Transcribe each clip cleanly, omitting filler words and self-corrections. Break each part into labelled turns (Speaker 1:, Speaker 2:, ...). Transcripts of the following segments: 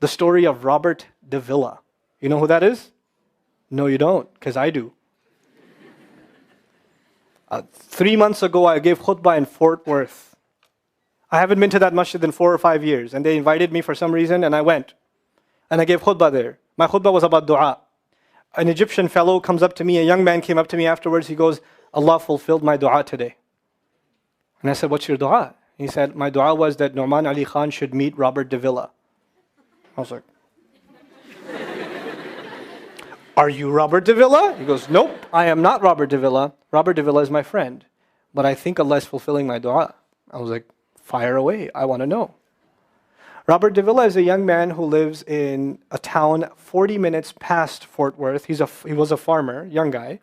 Speaker 1: The story of Robert Davilla. You know who that is? No, you don't, because I do. 3 months ago, I gave khutbah in Fort Worth. I haven't been to that masjid in 4 or 5 years, and they invited me for some reason, and I went. And I gave khutbah there. My khutbah was about dua. An Egyptian fellow comes up to me, a young man came up to me afterwards, he goes, Allah fulfilled my dua today. And I said, what's your dua? He said, my dua was that Nu'man Ali Khan should meet Robert Davilla. I was like, are you Robert Davilla? He goes, nope, I am not Robert Davilla. Robert Davilla is my friend. But I think Allah is fulfilling my dua. I was like, fire away, I want to know. Robert Davilla is a young man who lives in a town 40 minutes past Fort Worth. He was a farmer, young guy.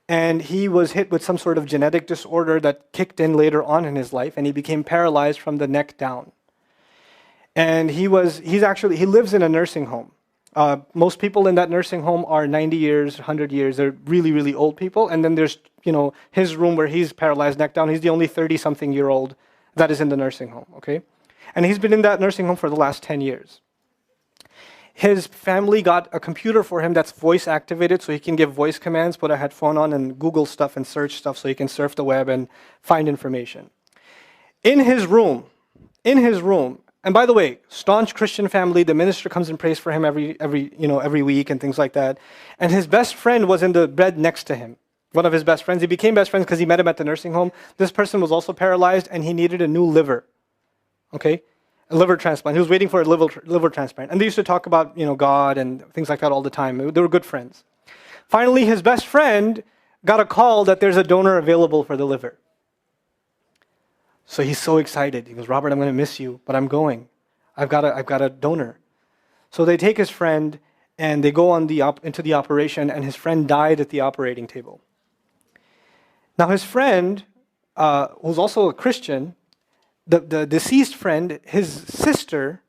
Speaker 1: And he was hit with some sort of genetic disorder that kicked in later on in his life, and he became paralyzed from the neck down. And he lives in a nursing home. Most people in that nursing home are 90 years, 100 years. They're really, really old people. And then there's, his room where he's paralyzed neck down. He's the only 30-something-year-old that is in the nursing home, okay? And he's been in that nursing home for the last 10 years. His family got a computer for him that's voice activated, so he can give voice commands, put a headphone on and Google stuff and search stuff so he can surf the web and find information. In his room, and by the way, staunch Christian family, the minister comes and prays for him every week and things like that. And his best friend was in the bed next to him. One of his best friends. He became best friends because he met him at the nursing home. This person was also paralyzed and he needed a new liver. Okay? A liver transplant. He was waiting for a liver transplant. And they used to talk about, God and things like that all the time. They were good friends. Finally, his best friend got a call that there's a donor available for the liver. So he's so excited. He goes, Robert, I'm going to miss you, but I'm going. I've got a donor. So they take his friend and they go into the operation, and his friend died at the operating table. Now his friend, who's also a Christian, the deceased friend, his sister,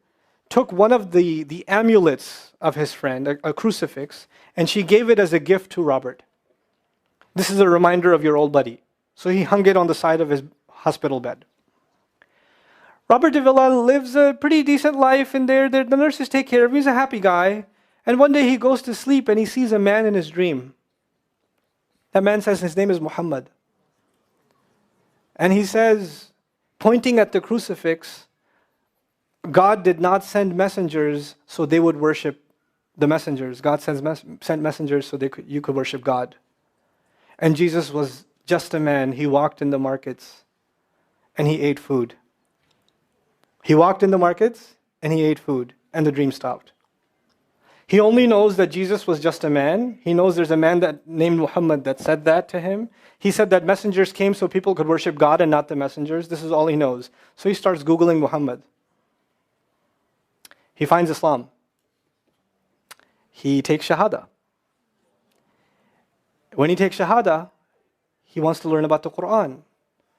Speaker 1: took one of the amulets of his friend, a crucifix, and she gave it as a gift to Robert. This is a reminder of your old buddy. So he hung it on the side of his hospital bed. Robert Davilla lives a pretty decent life in there. The nurses take care of him. He's a happy guy. And one day he goes to sleep and he sees a man in his dream. That man says his name is Muhammad. And he says, pointing at the crucifix, God did not send messengers so they would worship the messengers. God sent messengers so you could worship God. And Jesus was just a man. He walked in the markets and he ate food. He walked in the markets and he ate food, and the dream stopped. He only knows that Jesus was just a man. He knows there's a man named Muhammad that said that to him. He said that messengers came so people could worship God and not the messengers. This is all he knows. So he starts Googling Muhammad. He finds Islam. He takes Shahada. When he takes Shahada, he wants to learn about the Quran.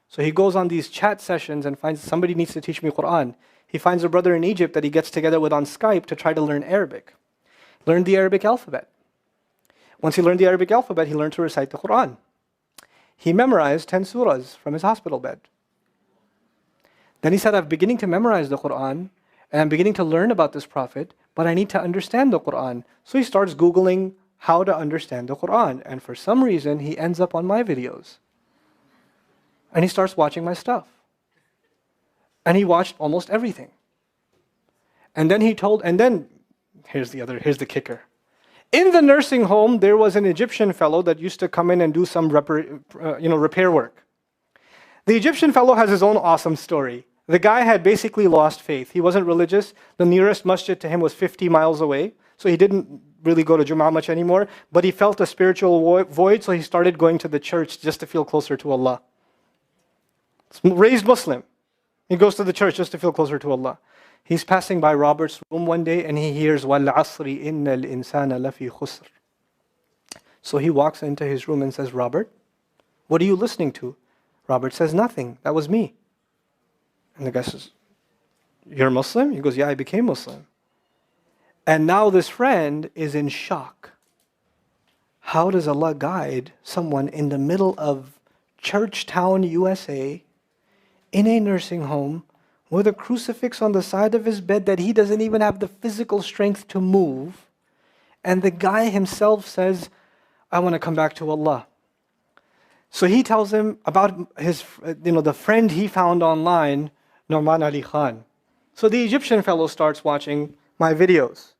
Speaker 1: So he goes on these chat sessions and finds somebody needs to teach me Quran. He finds a brother in Egypt that he gets together with on Skype to try to learn Arabic. Learn the Arabic alphabet. Once he learned the Arabic alphabet, he learned to recite the Quran. He memorized 10 surahs from his hospital bed. Then he said, I'm beginning to memorize the Quran, and I'm beginning to learn about this prophet, but I need to understand the Quran. So he starts Googling how to understand the Quran. And for some reason, he ends up on my videos. And he starts watching my stuff. And he watched almost everything. And then here's the kicker. In the nursing home, there was an Egyptian fellow that used to come in and do some repair work. The Egyptian fellow has his own awesome story. The guy had basically lost faith. He wasn't religious. The nearest masjid to him was 50 miles away. So he didn't really go to Jummah much anymore. But he felt a spiritual void, so he started going to the church just to feel closer to Allah. Raised Muslim. He goes to the church just to feel closer to Allah. He's passing by Robert's room one day and he hears وَالْعَصْرِ إِنَّ الْإِنسَانَ لَفِي خُسْرٍ. So he walks into his room and says, Robert, what are you listening to? Robert says, nothing. That was me. And the guy says, you're Muslim? He goes, yeah, I became Muslim. And now this friend is in shock. How does Allah guide someone in the middle of Churchtown, USA, in a nursing home, with a crucifix on the side of his bed that he doesn't even have the physical strength to move. And the guy himself says, I want to come back to Allah. So he tells him about his, the friend he found online, Norman Ali Khan. So the Egyptian fellow starts watching my videos.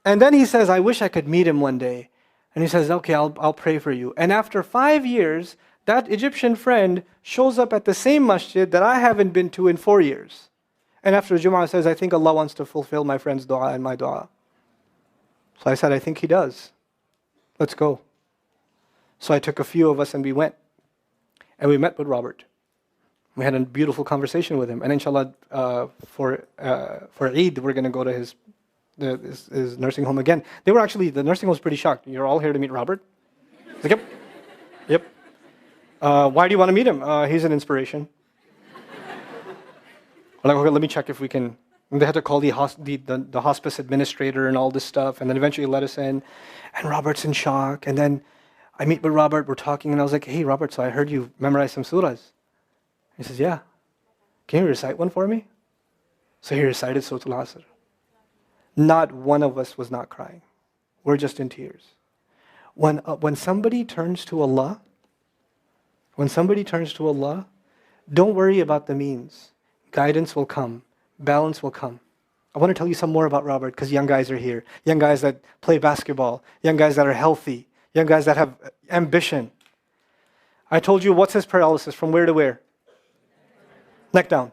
Speaker 1: And then he says, I wish I could meet him one day. And he says, okay, I'll pray for you. And after 5 years, that Egyptian friend shows up at the same masjid that I haven't been to in 4 years. And after Jum'ah says, I think Allah wants to fulfill my friend's dua and my dua. So I said, I think He does. Let's go. So I took a few of us and we went. And we met with Robert. We had a beautiful conversation with him. And inshallah, for Eid, we're going to go to his nursing home again. The nursing home was pretty shocked. You're all here to meet Robert? He's like, yep. Why do you want to meet him? He's an inspiration. I'm like, okay, let me check if we can. And they had to call the hospice administrator and all this stuff, and then eventually let us in. And Robert's in shock. And then I meet with Robert, we're talking, and I was like, hey, Robert, so I heard you memorize some surahs. He says, yeah. Can you recite one for me? So he recited Surah Al-Asr. Not one of us was not crying. We're just in tears. When somebody turns to Allah, don't worry about the means. Guidance will come. Balance will come. I want to tell you some more about Robert because young guys are here. Young guys that play basketball. Young guys that are healthy. Young guys that have ambition. I told you what's his paralysis, from where to where? Neck down.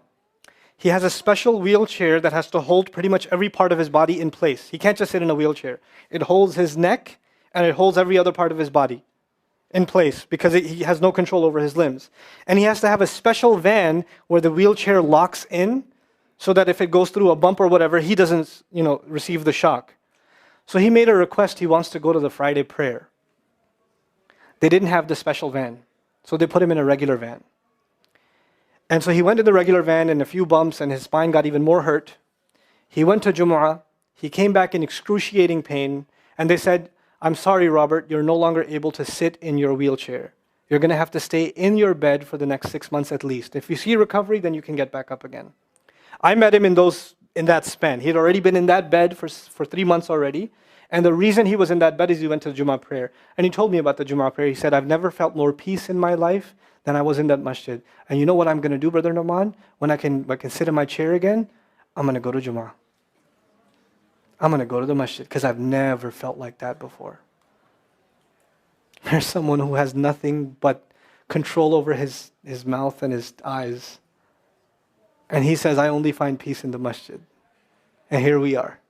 Speaker 1: He has a special wheelchair that has to hold pretty much every part of his body in place. He can't just sit in a wheelchair. It holds his neck and it holds every other part of his body in place because he has no control over his limbs. And he has to have a special van where the wheelchair locks in so that if it goes through a bump or whatever, he doesn't, receive the shock. So he made a request. He wants to go to the Friday prayer. They didn't have the special van, so they put him in a regular van. And so he went in the regular van and a few bumps and his spine got even more hurt. He went to Jumu'ah. He came back in excruciating pain. And they said, I'm sorry, Robert, you're no longer able to sit in your wheelchair. You're going to have to stay in your bed for the next 6 months at least. If you see recovery, then you can get back up again. I met him in that span. He had already been in that bed for 3 months already. And the reason he was in that bed is he went to the Jummah prayer. And he told me about the Jummah prayer. He said, I've never felt more peace in my life than I was in that masjid. And you know what I'm going to do, Brother Norman? When I can sit in my chair again, I'm going to go to Jummah. I'm going to go to the masjid because I've never felt like that before. There's someone who has nothing but control over his mouth and his eyes. And he says, I only find peace in the masjid. And here we are.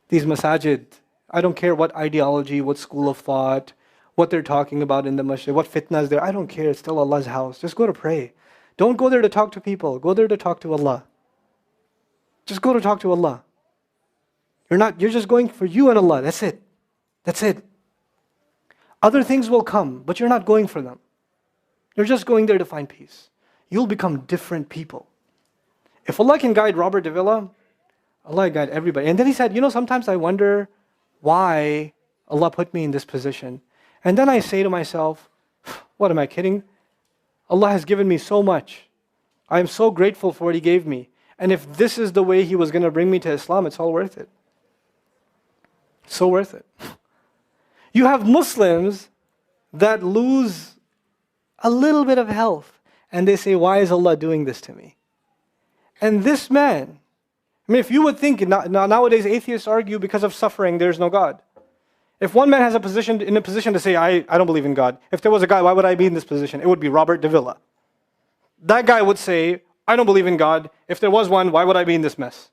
Speaker 1: These masajid, I don't care what ideology, what school of thought, what they're talking about in the masjid, what fitna is there. I don't care. It's still Allah's house. Just go to pray. Don't go there to talk to people. Go there to talk to Allah. Just go to talk to Allah. You're just going for you and Allah. That's it. That's it. Other things will come, but you're not going for them. You're just going there to find peace. You'll become different people. If Allah can guide Robert Davilla, Allah guide everybody. And then he said, sometimes I wonder why Allah put me in this position. And then I say to myself, what am I kidding? Allah has given me so much. I am so grateful for what He gave me. And if this is the way He was going to bring me to Islam, it's all worth it. So worth it. You have Muslims that lose a little bit of health and they say, why is Allah doing this to me? And this man, if you would think, nowadays atheists argue because of suffering, there's no God. If one man has in a position to say, I don't believe in God. If there was a guy, why would I be in this position? It would be Robert Davilla. That guy would say, I don't believe in God. If there was one, why would I be in this mess?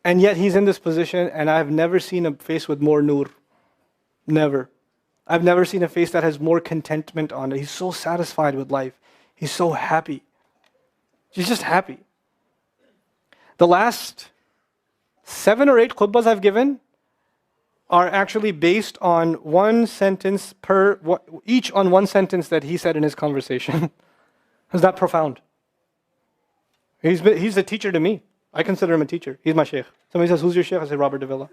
Speaker 1: And yet he's in this position, and I've never seen a face with more nur. Never. I've never seen a face that has more contentment on it. He's so satisfied with life. He's so happy. He's just happy. The last 7 or 8 khutbahs I've given are actually based on one sentence each on one sentence that he said in his conversation. Is that profound? He's a teacher to me. I consider him a teacher. He's my sheikh. Somebody says, who's your sheikh? I say, Robert Davilla.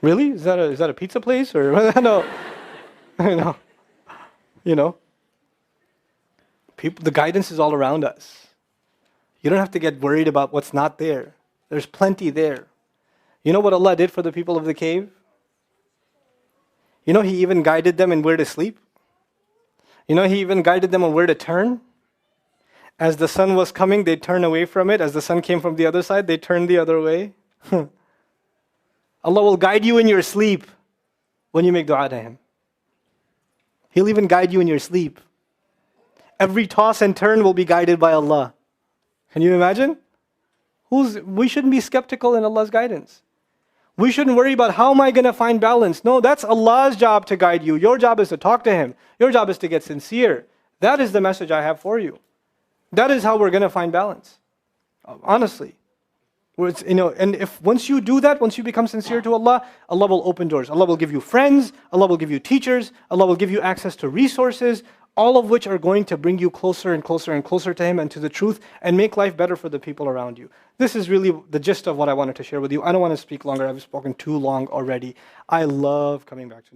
Speaker 1: Really? Is that a pizza place? Or no. The guidance is all around us. You don't have to get worried about what's not there. There's plenty there. You know what Allah did for the people of the cave? You know He even guided them in where to sleep. You know He even guided them on where to turn. As the sun was coming, they'd turn away from it. As the sun came from the other side, they'd turn the other way. Allah will guide you in your sleep when you make dua to Him. He'll even guide you in your sleep. Every toss and turn will be guided by Allah. Can you imagine? We shouldn't be skeptical in Allah's guidance. We shouldn't worry about how am I going to find balance. No, that's Allah's job to guide you. Your job is to talk to Him. Your job is to get sincere. That is the message I have for you. That is how we're going to find balance. Honestly. And if once you do that, once you become sincere to Allah, Allah will open doors. Allah will give you friends. Allah will give you teachers. Allah will give you access to resources, all of which are going to bring you closer and closer and closer to Him and to the truth and make life better for the people around you. This is really the gist of what I wanted to share with you. I don't want to speak longer. I've spoken too long already. I love coming back to